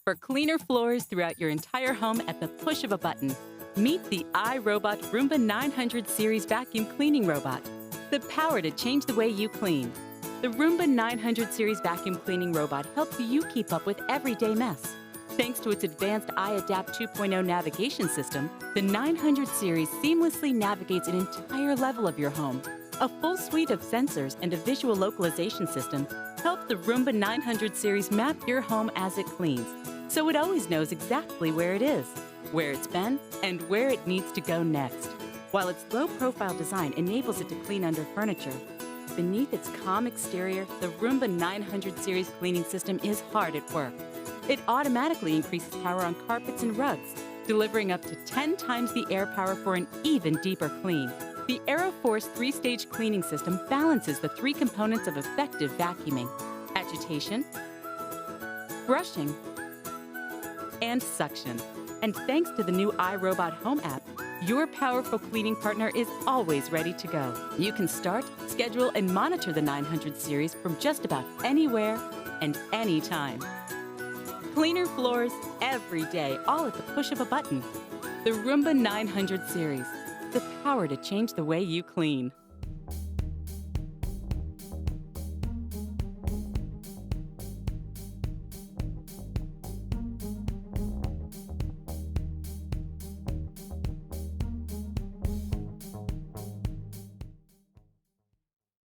For cleaner floors throughout your entire home at the push of a button, meet the iRobot Roomba 900 series vacuum cleaning robot. The power to change the way you clean. The Roomba 900 series vacuum cleaning robot helps you keep up with everyday mess. Thanks to its advanced iAdapt 2.0 navigation system, the 900 series seamlessly navigates an entire level of your home. A full suite of sensors and a visual localization system help the Roomba 900 series map your home as it cleans, so it always knows exactly where it is, where it's been, and where it needs to go next. While its low-profile design enables it to clean under furniture, beneath its calm exterior, the Roomba 900 series cleaning system is hard at work. It automatically increases power on carpets and rugs, delivering up to 10 times the air power for an even deeper clean. The AeroForce 3-stage cleaning system balances the 3 components of effective vacuuming: agitation, brushing, and suction. And thanks to the new iRobot Home app, your powerful cleaning partner is always ready to go. You can start, schedule, and monitor the 900 series from just about anywhere and anytime. Cleaner floors every day, all at the push of a button. The Roomba 900 series, the power to change the way you clean.